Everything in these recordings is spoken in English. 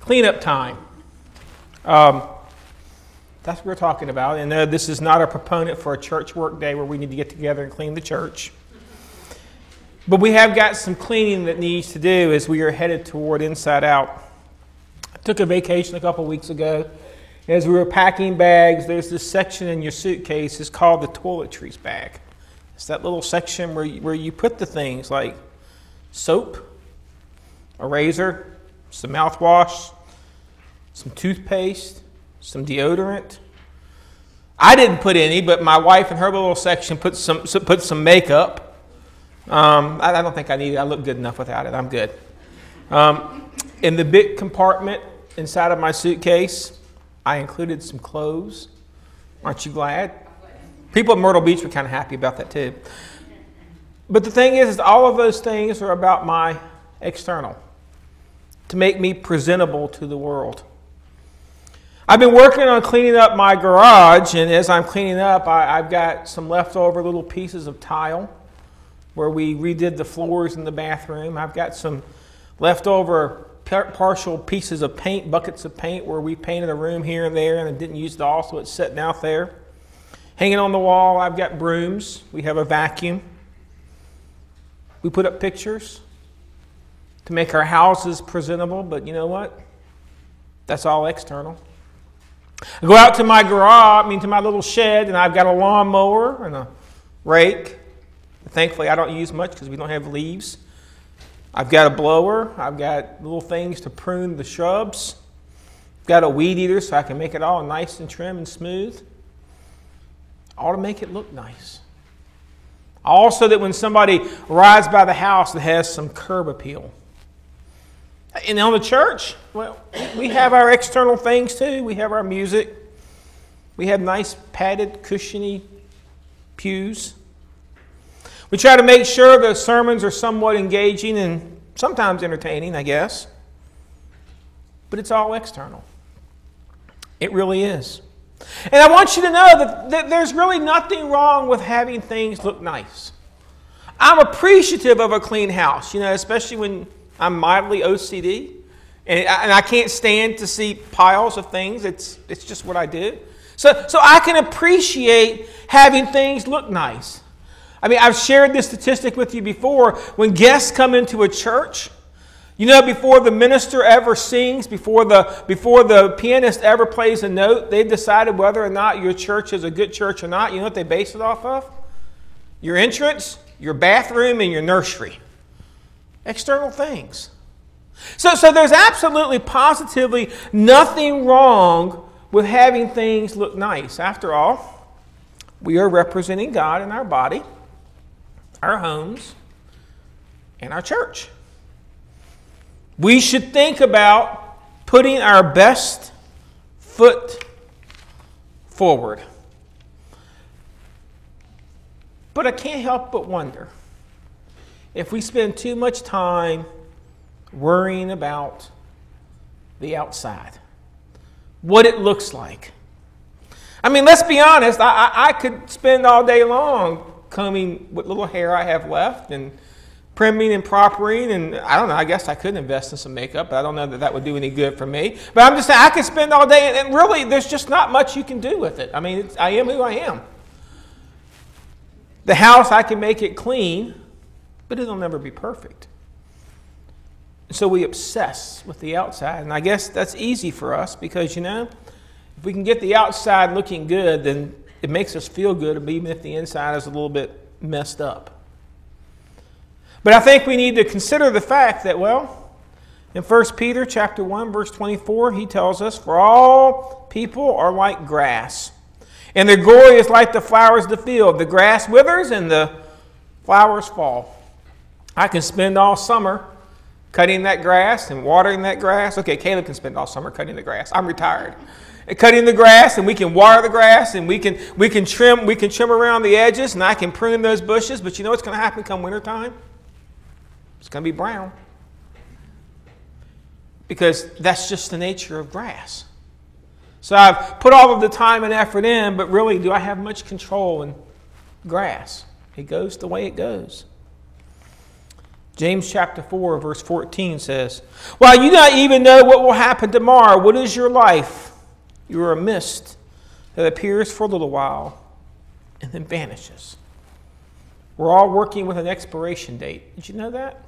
Cleanup time. That's what we're talking about. And this is not a proponent for a church work day where we need to get together and clean the church. But we have got some cleaning that needs to do as we are headed toward Inside Out. I took a vacation a couple weeks ago. As we were packing bags, there's this section in your suitcase. It's called the toiletries bag. It's that little section where you put the things like soap, a razor, some mouthwash, some toothpaste, some deodorant. I didn't put any, but my wife in her little section put some makeup. I don't think I need it. I look good enough without it. I'm good. In the big compartment inside of my suitcase, I included some clothes. Aren't you glad? People at Myrtle Beach were kind of happy about that too. But the thing is all of those things are about my external, to make me presentable to the world. I've been working on cleaning up my garage, and as I'm cleaning up, I've got some leftover little pieces of tile where we redid the floors in the bathroom. I've got some leftover partial pieces of paint, buckets of paint, where we painted a room here and there and it didn't use it all, so it's sitting out there. Hanging on the wall, I've got brooms. We have a vacuum. We put up pictures to make our houses presentable, but you know what? That's all external. I go out to my garage, to my little shed, and I've got a lawnmower and a rake. Thankfully, I don't use much because we don't have leaves. I've got a blower. I've got little things to prune the shrubs. I've got a weed eater so I can make it all nice and trim and smooth. All to make it look nice. Also that when somebody rides by the house, it has some curb appeal. And on the church, well, we have our external things too. We have our music. We have nice padded, cushiony pews. We try to make sure the sermons are somewhat engaging and sometimes entertaining, I guess. But it's all external. It really is. And I want you to know that there's really nothing wrong with having things look nice. I'm appreciative of a clean house, especially when I'm mildly OCD. And I can't stand to see piles of things. It's just what I do. So I can appreciate having things look nice. I've shared this statistic with you before. When guests come into a church, before the minister ever sings, before the pianist ever plays a note, they've decided whether or not your church is a good church or not. You know what they base it off of? Your entrance, your bathroom, and your nursery. External things. So there's absolutely, positively nothing wrong with having things look nice. After all, we are representing God in our body, our homes, and our church. We should think about putting our best foot forward. But I can't help but wonder if we spend too much time worrying about the outside, what it looks like. Let's be honest, I could spend all day long combing what little hair I have left and primming and proppering, and I don't know, I guess I could invest in some makeup, but I don't know that would do any good for me. But I'm just saying, I could spend all day, and really, there's just not much you can do with it. I am who I am. The house, I can make it clean, but it'll never be perfect. So we obsess with the outside, and I guess that's easy for us because, if we can get the outside looking good, then it makes us feel good, even if the inside is a little bit messed up. But I think we need to consider the fact that, in 1 Peter chapter 1, verse 24, he tells us, "For all people are like grass, and their glory is like the flowers of the field. The grass withers and the flowers fall." I can spend all summer cutting that grass and watering that grass. Okay, Caleb can spend all summer cutting the grass. I'm retired. Cutting the grass, and we can water the grass, and we can trim around the edges, and I can prune those bushes. But you know what's going to happen come wintertime? It's going to be brown. Because that's just the nature of grass. So I've put all of the time and effort in, but really, do I have much control in grass? It goes the way it goes. James chapter 4, verse 14 says, "While you not even know what will happen tomorrow, what is your life? You are a mist that appears for a little while and then vanishes." We're all working with an expiration date. Did you know that?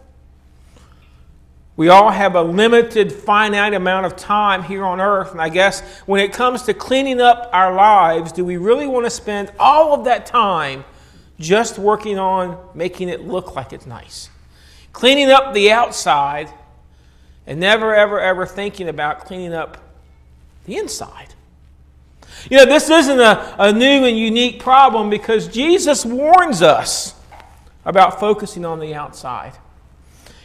We all have a limited, finite amount of time here on earth. And I guess when it comes to cleaning up our lives, do we really want to spend all of that time just working on making it look like it's nice? Cleaning up the outside and never, ever, ever thinking about cleaning up the inside. You know, this isn't a new and unique problem because Jesus warns us about focusing on the outside.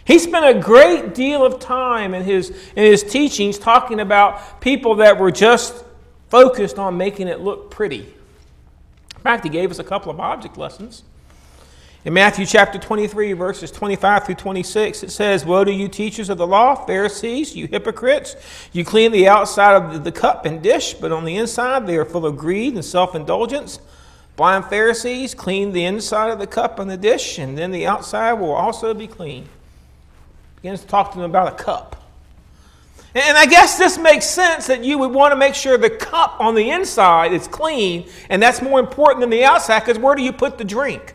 He spent a great deal of time in his teachings talking about people that were just focused on making it look pretty. In fact, he gave us a couple of object lessons. In Matthew chapter 23, verses 25 through 26, it says, "Woe to you, teachers of the law, Pharisees, you hypocrites! You clean the outside of the cup and dish, but on the inside they are full of greed and self-indulgence. Blind Pharisees, clean the inside of the cup and the dish, and then the outside will also be clean." Begins to talk to them about a cup. And I guess this makes sense that you would want to make sure the cup on the inside is clean, and that's more important than the outside, because where do you put the drink?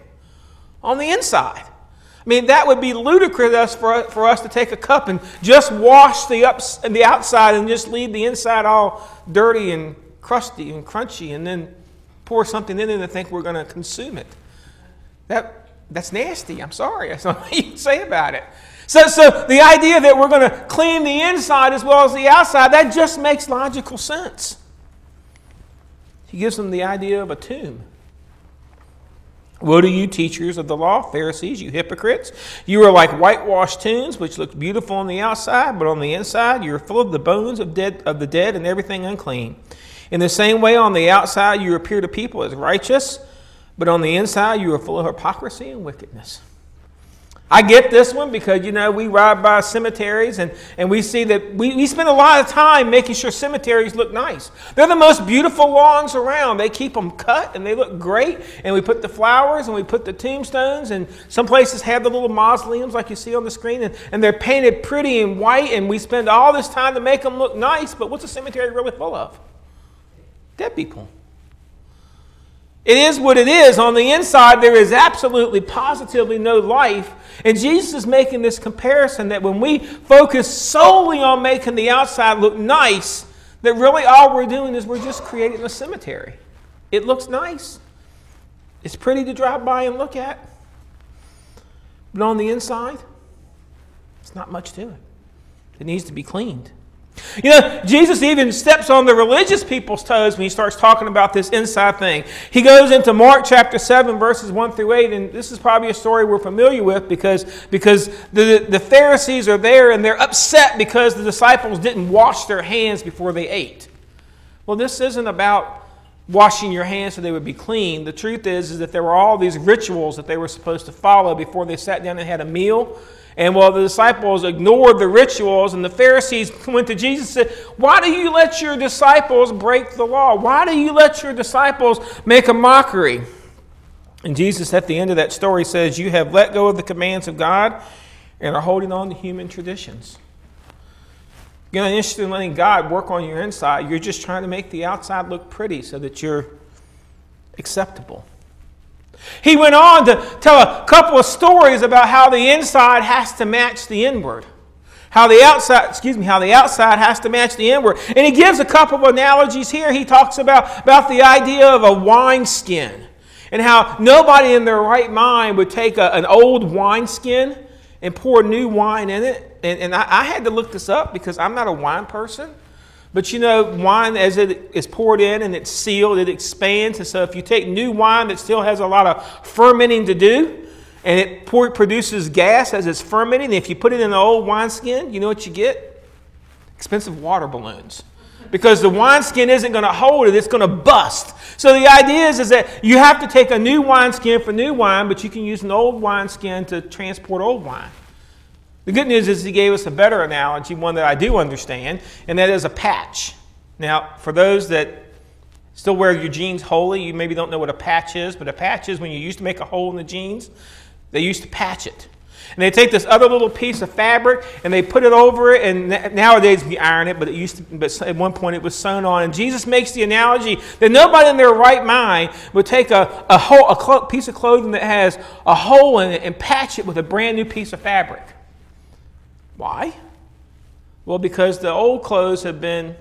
On the inside. I mean, that would be ludicrous for us to take a cup and just wash the outside and just leave the inside all dirty and crusty and crunchy, and then pour something in it and think we're going to consume it. That's nasty. I'm sorry. That's not what you can say about it. So the idea that we're going to clean the inside as well as the outside, that just makes logical sense. He gives them the idea of a tomb. "Woe to you, teachers of the law, Pharisees, you hypocrites! You are like whitewashed tombs, which look beautiful on the outside, but on the inside you are full of the bones of the dead and everything unclean. In the same way, on the outside you appear to people as righteous, but on the inside you are full of hypocrisy and wickedness." I get this one because, you know, we ride by cemeteries and we see that we spend a lot of time making sure cemeteries look nice. They're the most beautiful lawns around. They keep them cut and they look great. And we put the flowers and we put the tombstones, and some places have the little mausoleums like you see on the screen, and they're painted pretty and white, and we spend all this time to make them look nice. But what's a cemetery really full of? Dead people. It is what it is. On the inside, there is absolutely, positively no life. And Jesus is making this comparison that when we focus solely on making the outside look nice, that really all we're doing is we're just creating a cemetery. It looks nice. It's pretty to drive by and look at. But on the inside, it's not much to it. It needs to be cleaned. You know, Jesus even steps on the religious people's toes when he starts talking about this inside thing. He goes into Mark chapter 7, verses 1 through 8, and this is probably a story we're familiar with because the Pharisees are there and they're upset because the disciples didn't wash their hands before they ate. Well, this isn't about washing your hands so they would be clean. The truth is that there were all these rituals that they were supposed to follow before they sat down and had a meal. And while the disciples ignored the rituals, and the Pharisees went to Jesus and said, "Why do you let your disciples break the law? Why do you let your disciples make a mockery?" And Jesus, at the end of that story, says, "You have let go of the commands of God and are holding on to human traditions." You're not interested in letting God work on your inside. You're just trying to make the outside look pretty so that you're acceptable. He went on to tell a couple of stories about how the inside has to match the inward. How the outside has to match the inward. And he gives a couple of analogies here. He talks about the idea of a wineskin and how nobody in their right mind would take an old wineskin and pour new wine in it. And I had to look this up because I'm not a wine person. But you know, wine, as it is poured in and it's sealed, it expands. And so if you take new wine that still has a lot of fermenting to do, and it produces gas as it's fermenting, if you put it in an old wineskin, you know what you get? Expensive water balloons. Because the wineskin isn't going to hold it, it's going to bust. So the idea is that you have to take a new wineskin for new wine, but you can use an old wineskin to transport old wine. The good news is he gave us a better analogy, one that I do understand, and that is a patch. Now, for those that still wear your jeans wholly, you maybe don't know what a patch is, but a patch is when you used to make a hole in the jeans, they used to patch it. And they take this other little piece of fabric and they put it over it, and nowadays we iron it, but at one point it was sewn on. And Jesus makes the analogy that nobody in their right mind would take a piece of clothing that has a hole in it and patch it with a brand new piece of fabric. Why? Well, because the old clothes have been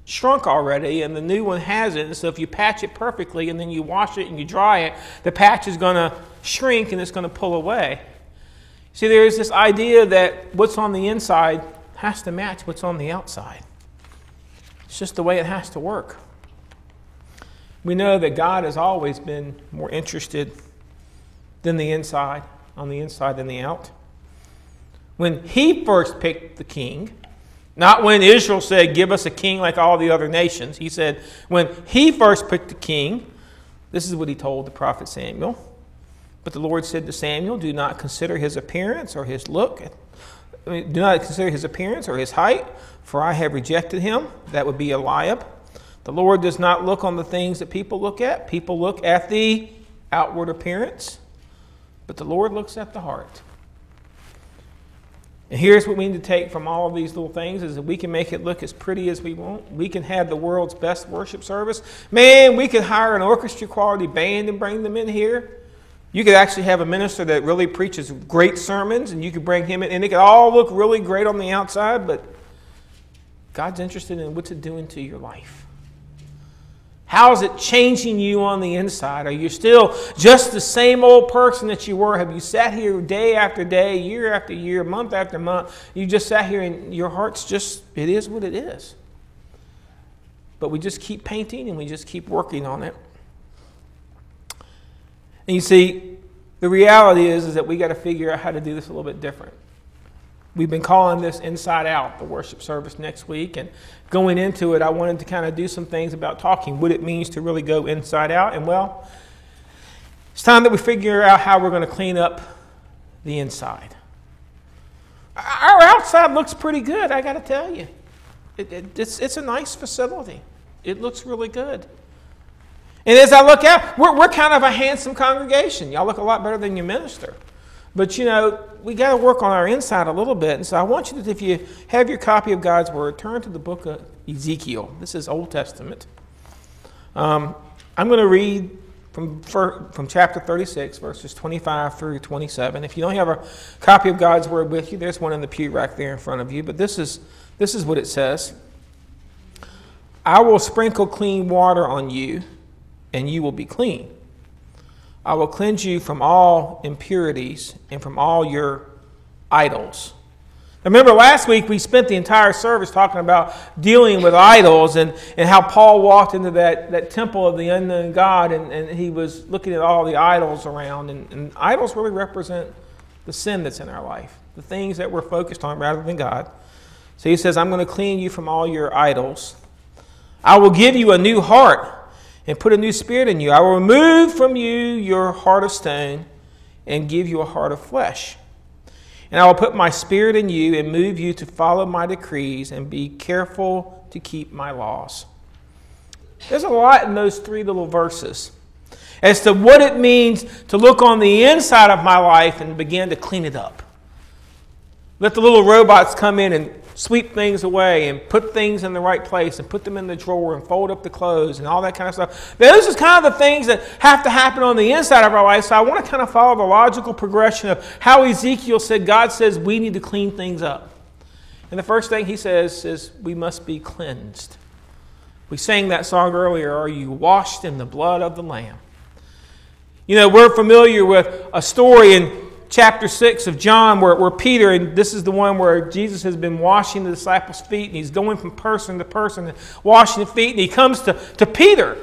shrunk already and the new one hasn't. And so if you patch it perfectly and then you wash it and you dry it, the patch is going to shrink and it's going to pull away. See, there's this idea that what's on the inside has to match what's on the outside. It's just the way it has to work. We know that God has always been more interested than the inside, on the inside than the out. When he first picked the king, not when Israel said, give us a king like all the other nations. He said, when he first picked the king, this is what he told the prophet Samuel. But the Lord said to Samuel, do not consider his appearance or his look. Do not consider his appearance or his height, for I have rejected him. That would be Eliab. The Lord does not look on the things that people look at. People look at the outward appearance, but the Lord looks at the heart. And here's what we need to take from all of these little things is that we can make it look as pretty as we want. We can have the world's best worship service. Man, we could hire an orchestra quality band and bring them in here. You could actually have a minister that really preaches great sermons and you could bring him in and it could all look really great on the outside, but God's interested in what's it doing to your life. How is it changing you on the inside? Are you still just the same old person that you were? Have you sat here day after day, year after year, month after month? You just sat here and your heart's just, it is what it is. But we just keep painting and we just keep working on it. And you see, the reality is that we got to figure out how to do this a little bit different. We've been calling this Inside Out, the worship service next week. And going into it, I wanted to kind of do some things about talking what it means to really go inside out. And well, it's time that we figure out how we're going to clean up the inside. Our outside looks pretty good, I got to tell you. It's a nice facility. It looks really good. And as I look out, we're kind of a handsome congregation. Y'all look a lot better than your minister. But, you know, we got to work on our inside a little bit. And so I want you to, if you have your copy of God's Word, turn to the book of Ezekiel. This is Old Testament. I'm going to read from chapter 36, verses 25 through 27. If you don't have a copy of God's Word with you, there's one in the pew rack there in front of you. But this is what it says. I will sprinkle clean water on you, and you will be clean. I will cleanse you from all impurities and from all your idols. Remember last week we spent the entire service talking about dealing with idols and how Paul walked into that temple of the unknown God and he was looking at all the idols around. And idols really represent the sin that's in our life, the things that we're focused on rather than God. So he says, I'm going to clean you from all your idols. I will give you a new heart and put a new spirit in you. I will remove from you your heart of stone and give you a heart of flesh. And I will put my spirit in you and move you to follow my decrees and be careful to keep my laws. There's a lot in those three little verses as to what it means to look on the inside of my life and begin to clean it up. Let the little robots come in and sweep things away and put things in the right place and put them in the drawer and fold up the clothes and all that kind of stuff. Those are kind of the things that have to happen on the inside of our life. So I want to kind of follow the logical progression of how Ezekiel said God says we need to clean things up. And the first thing he says is we must be cleansed. We sang that song earlier, Are You Washed in the Blood of the Lamb? You know, we're familiar with a story in chapter 6 of John where Peter, and this is the one where Jesus has been washing the disciples' feet and he's going from person to person and washing the feet, and he comes to Peter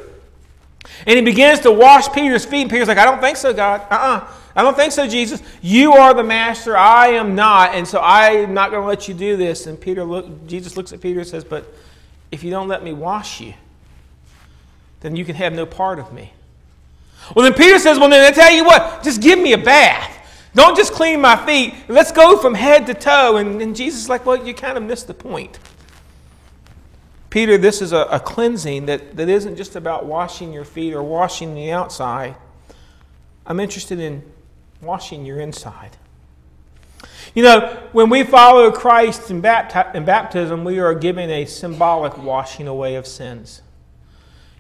and he begins to wash Peter's feet, and Peter's like, I don't think so, God. I don't think so, Jesus. You are the master. I am not, and so I'm not going to let you do this. And Jesus looks at Peter and says, but if you don't let me wash you, then you can have no part of me. Well, then Peter says, well, then I tell you what, just give me a bath. Don't just clean my feet. Let's go from head to toe. And Jesus is like, well, you kind of missed the point. Peter, this is a cleansing that isn't just about washing your feet or washing the outside. I'm interested in washing your inside. You know, when we follow Christ in baptism, we are given a symbolic washing away of sins.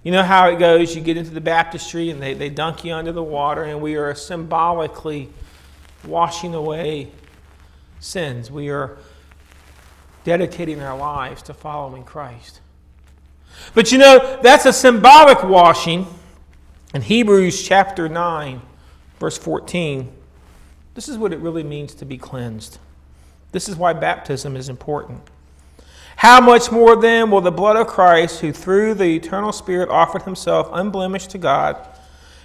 You know how it goes. You get into the baptistry and they dunk you under the water, and we are symbolically washing away sins. We are dedicating our lives to following Christ. But you know, that's a symbolic washing. In Hebrews chapter 9, verse 14, this is what it really means to be cleansed. This is why baptism is important. How much more then will the blood of Christ, who through the eternal Spirit offered himself unblemished to God,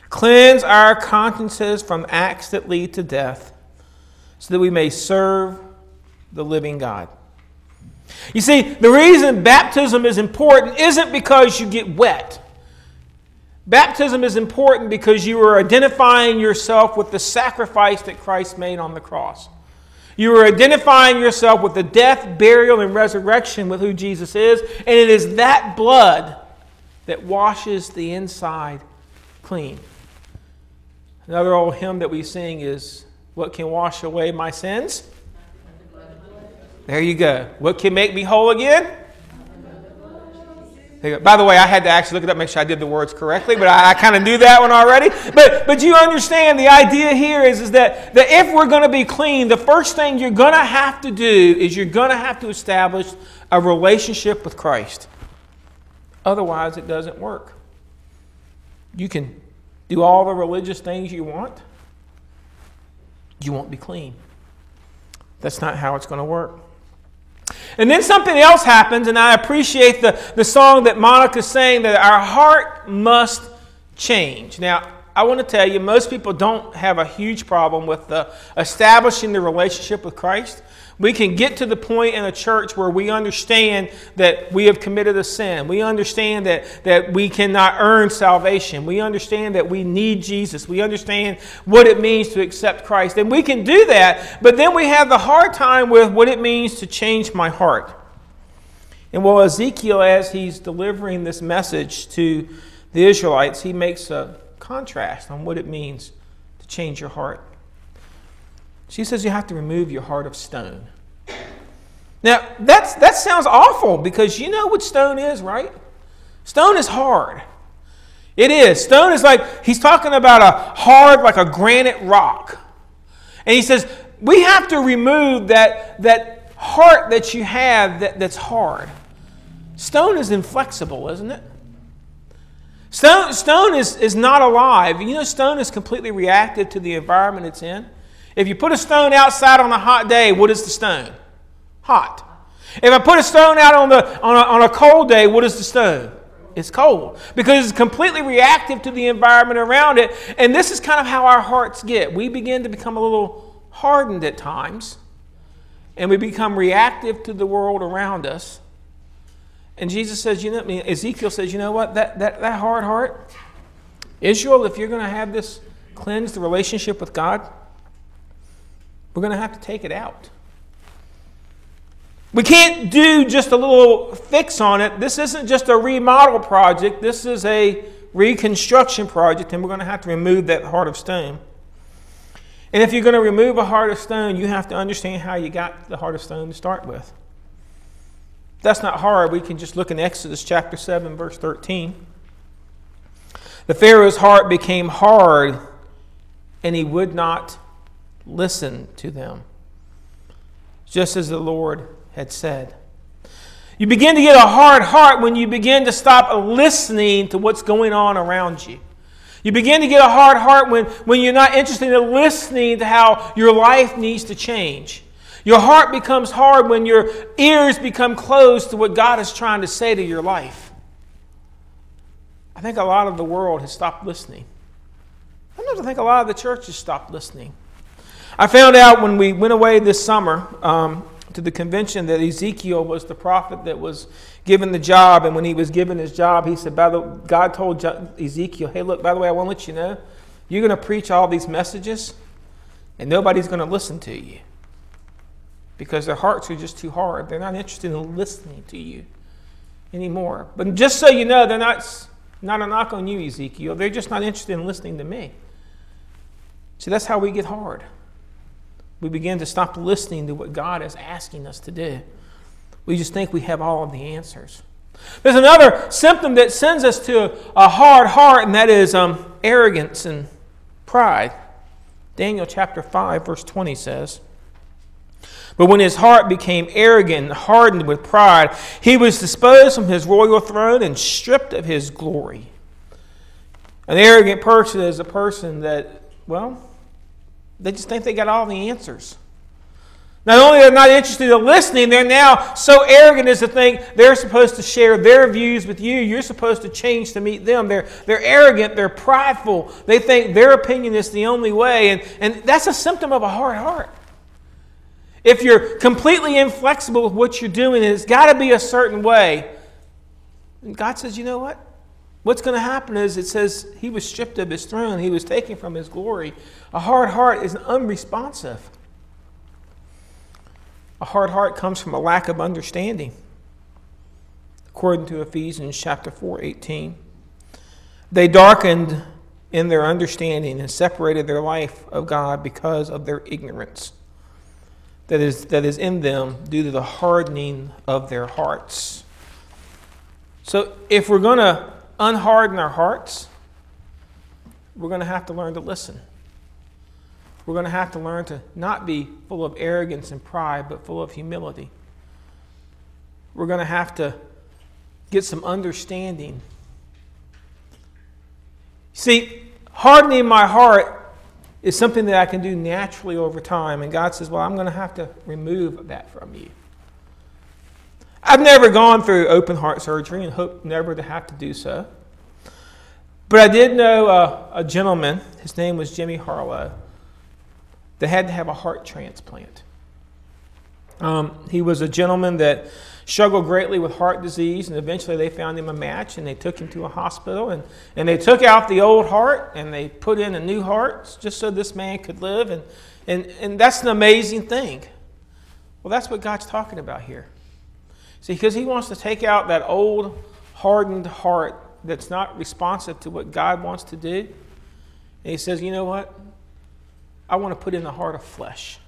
cleanse our consciences from acts that lead to death, so that we may serve the living God? You see, the reason baptism is important isn't because you get wet. Baptism is important because you are identifying yourself with the sacrifice that Christ made on the cross. You are identifying yourself with the death, burial, and resurrection with who Jesus is, and it is that blood that washes the inside clean. Another old hymn that we sing is, "What can wash away my sins?" There you go. What can make me whole again? By the way, I had to actually look it up, make sure I did the words correctly, but I kind of knew that one already. But you understand the idea here is that if we're going to be clean, the first thing you're going to have to do is you're going to have to establish a relationship with Christ. Otherwise, it doesn't work. You can do all the religious things you want. You won't be clean. That's not how it's going to work. And then something else happens, and I appreciate the song that Monica's saying, that our heart must change. Now, I want to tell you, most people don't have a huge problem with establishing the relationship with Christ. We can get to the point in a church where we understand that we have committed a sin. We understand that we cannot earn salvation. We understand that we need Jesus. We understand what it means to accept Christ. And we can do that, but then we have the hard time with what it means to change my heart. And while Ezekiel, as he's delivering this message to the Israelites, he makes a contrast on what it means to change your heart. She says you have to remove your heart of stone. Now, that sounds awful, because you know what stone is, right? Stone is hard. It is. Stone is like, he's talking about a hard, like a granite rock. And he says, we have to remove that heart that you have that's hard. Stone is inflexible, isn't it? Stone is not alive. You know, stone is completely reactive to the environment it's in. If you put a stone outside on a hot day, what is the stone? Hot. If I put a stone out on a cold day, what is the stone? It's cold. Because it's completely reactive to the environment around it. And this is kind of how our hearts get. We begin to become a little hardened at times. And we become reactive to the world around us. And Jesus says, Ezekiel says, you know what? That hard heart, Israel, if you're going to have this cleansed relationship with God, we're going to have to take it out. We can't do just a little fix on it. This isn't just a remodel project. This is a reconstruction project, and we're going to have to remove that heart of stone. And if you're going to remove a heart of stone, you have to understand how you got the heart of stone to start with. That's not hard. We can just look in Exodus chapter 7, verse 13. The Pharaoh's heart became hard, and he would not listen to them, just as the Lord had said. You begin to get a hard heart when you begin to stop listening to what's going on around you. You begin to get a hard heart when you're not interested in listening to how your life needs to change. Your heart becomes hard when your ears become closed to what God is trying to say to your life. I think a lot of the world has stopped listening. Sometimes I think a lot of the church has stopped listening. I found out when we went away this summer to the convention that Ezekiel was the prophet that was given the job. And when he was given his job, he said, God told Ezekiel, hey, look, by the way, I want to let you know, you're going to preach all these messages and nobody's going to listen to you because their hearts are just too hard. They're not interested in listening to you anymore. But just so you know, they're not a knock on you, Ezekiel. They're just not interested in listening to me. See, that's how we get hard. We begin to stop listening to what God is asking us to do. We just think we have all of the answers. There's another symptom that sends us to a hard heart, and that is arrogance and pride. Daniel chapter 5, verse 20 says, "But when his heart became arrogant and hardened with pride, he was disposed from his royal throne and stripped of his glory." An arrogant person is a person that, well, they just think they got all the answers. Not only are they not interested in listening, they're now so arrogant as to think they're supposed to share their views with you. You're supposed to change to meet them. They're arrogant. They're prideful. They think their opinion is the only way. And that's a symptom of a hard heart. If you're completely inflexible with what you're doing, and it's got to be a certain way, and God says, you know what? What's going to happen is, it says he was stripped of his throne. He was taken from his glory. A hard heart is unresponsive. A hard heart comes from a lack of understanding. According to Ephesians chapter 4:18, they darkened in their understanding and separated their life of God because of their ignorance that is in them due to the hardening of their hearts. So if we're going to unharden our hearts, we're going to have to learn to listen. We're going to have to learn to not be full of arrogance and pride, but full of humility. We're going to have to get some understanding. See, hardening my heart is something that I can do naturally over time. And God says, well, I'm going to have to remove that from you. I've never gone through open heart surgery and hope never to have to do so. But I did know a gentleman, his name was Jimmy Harlow, that had to have a heart transplant. He was a gentleman that struggled greatly with heart disease, and eventually they found him a match, and they took him to a hospital, and they took out the old heart, and they put in a new heart just so this man could live, and that's an amazing thing. Well, that's what God's talking about here. See, because he wants to take out that old, hardened heart that's not responsive to what God wants to do, and he says, you know what? I want to put in a heart of flesh.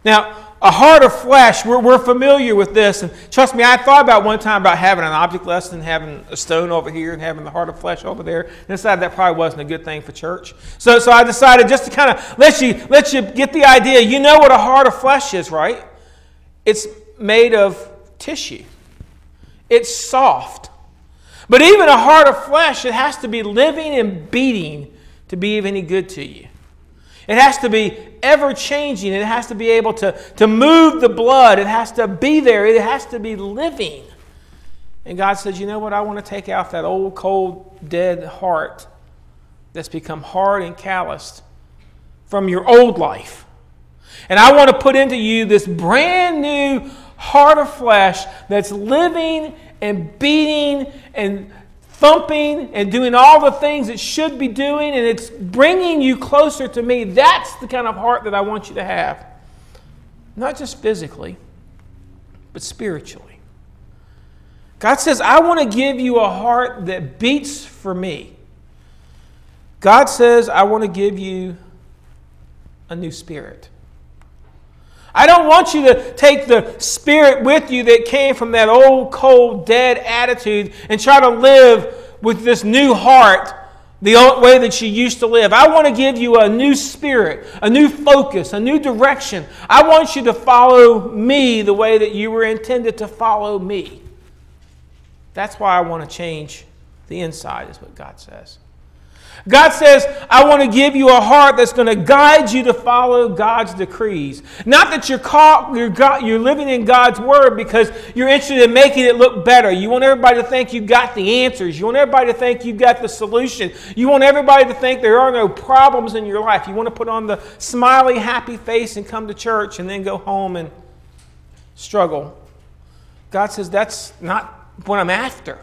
Now, a heart of flesh, we're familiar with this. And trust me, I thought about one time about having an object lesson, having a stone over here and having the heart of flesh over there. And decided that probably wasn't a good thing for church. So I decided just to kind of let you get the idea. You know what a heart of flesh is, right? It's made of tissue. It's soft. But even a heart of flesh, it has to be living and beating to be of any good to you. It has to be ever-changing. It has to be able to move the blood. It has to be there. It has to be living. And God says, you know what? I want to take out that old, cold, dead heart that's become hard and calloused from your old life. And I want to put into you this brand new heart of flesh that's living and beating and thumping and doing all the things it should be doing, and it's bringing you closer to me. That's the kind of heart that I want you to have. Not just physically, but spiritually. God says, I want to give you a heart that beats for me. God says, I want to give you a new spirit. I don't want you to take the spirit with you that came from that old, cold, dead attitude and try to live with this new heart the old way that you used to live. I want to give you a new spirit, a new focus, a new direction. I want you to follow me the way that you were intended to follow me. That's why I want to change the inside, is what God says. God says, I want to give you a heart that's going to guide you to follow God's decrees. Not that you're living in God's word because you're interested in making it look better. You want everybody to think you've got the answers. You want everybody to think you've got the solution. You want everybody to think there are no problems in your life. You want to put on the smiley, happy face and come to church and then go home and struggle. God says, that's not what I'm after.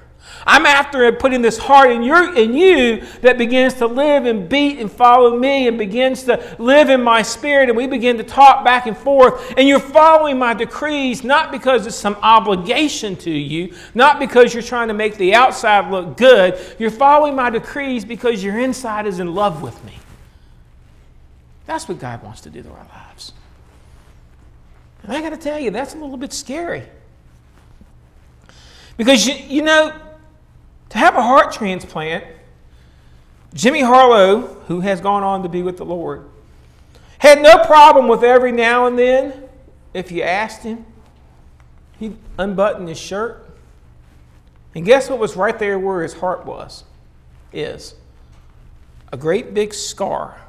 I'm after putting this heart in you that begins to live and beat and follow me and begins to live in my spirit, and we begin to talk back and forth, and you're following my decrees not because it's some obligation to you, not because you're trying to make the outside look good. You're following my decrees because your inside is in love with me. That's what God wants to do to our lives. And I got to tell you, that's a little bit scary. Because, you know, to have a heart transplant, Jimmy Harlow, who has gone on to be with the Lord, had no problem with every now and then, if you asked him, he'd unbutton his shirt. And guess what was right there where his heart is a great big scar.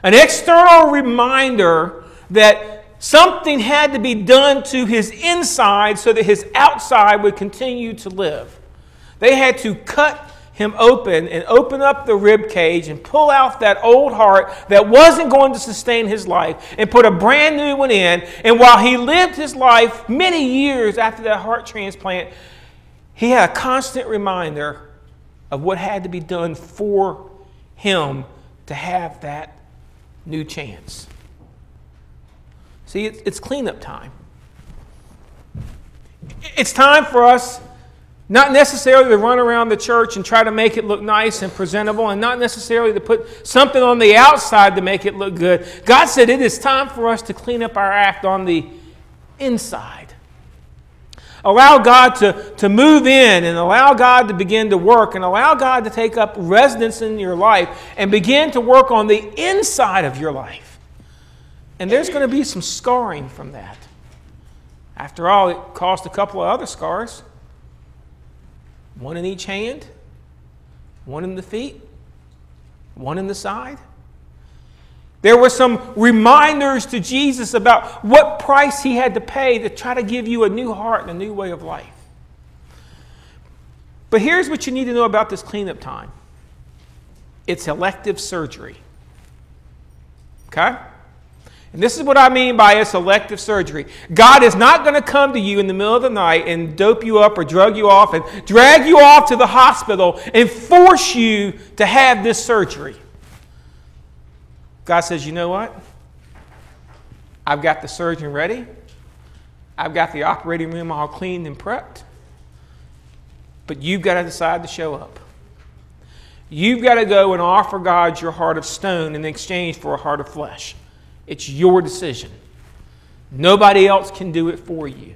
An external reminder that something had to be done to his inside so that his outside would continue to live. They had to cut him open and open up the rib cage and pull out that old heart that wasn't going to sustain his life and put a brand new one in. And while he lived his life many years after that heart transplant, he had a constant reminder of what had to be done for him to have that new chance. See, it's cleanup time. It's time for us not necessarily to run around the church and try to make it look nice and presentable, and not necessarily to put something on the outside to make it look good. God said it is time for us to clean up our act on the inside. Allow God to move in, and allow God to begin to work, and allow God to take up residence in your life and begin to work on the inside of your life. And there's going to be some scarring from that. After all, it caused a couple of other scars. One in each hand, one in the feet, one in the side. There were some reminders to Jesus about what price he had to pay to try to give you a new heart and a new way of life. But here's what you need to know about this cleanup time. It's elective surgery. Okay? And this is what I mean by it's elective surgery. God is not going to come to you in the middle of the night and dope you up or drug you off and drag you off to the hospital and force you to have this surgery. God says, you know what? I've got the surgeon ready. I've got the operating room all cleaned and prepped. But you've got to decide to show up. You've got to go and offer God your heart of stone in exchange for a heart of flesh. It's your decision. Nobody else can do it for you.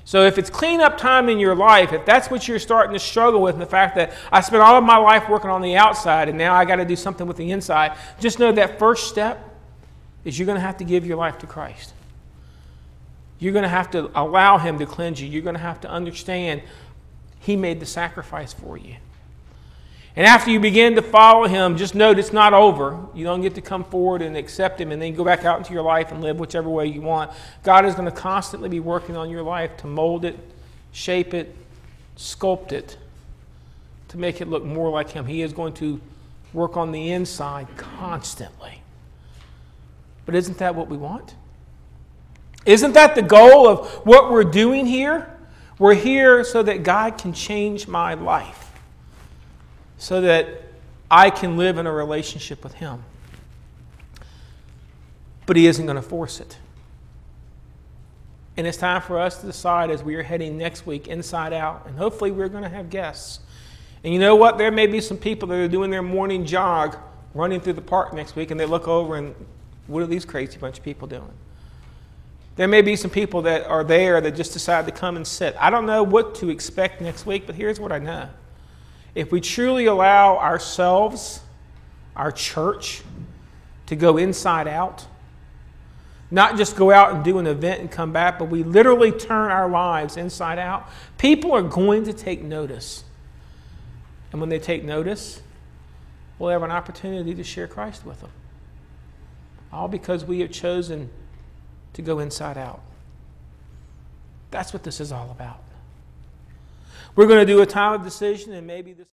So if it's cleanup time in your life, if that's what you're starting to struggle with, and the fact that I spent all of my life working on the outside and now I got to do something with the inside, just know that first step is you're going to have to give your life to Christ. You're going to have to allow him to cleanse you. You're going to have to understand he made the sacrifice for you. And after you begin to follow him, just note it's not over. You don't get to come forward and accept him and then go back out into your life and live whichever way you want. God is going to constantly be working on your life to mold it, shape it, sculpt it, to make it look more like him. He is going to work on the inside constantly. But isn't that what we want? Isn't that the goal of what we're doing here? We're here so that God can change my life, so that I can live in a relationship with him. But he isn't going to force it. And it's time for us to decide as we are heading next week inside out, and hopefully we're going to have guests. And you know what? There may be some people that are doing their morning jog running through the park next week, and they look over and, what are these crazy bunch of people doing? There may be some people that are there that just decide to come and sit. I don't know what to expect next week, but here's what I know. If we truly allow ourselves, our church, to go inside out, not just go out and do an event and come back, but we literally turn our lives inside out, people are going to take notice. And when they take notice, we'll have an opportunity to share Christ with them. All because we have chosen to go inside out. That's what this is all about. We're going to do a time of decision, and maybe this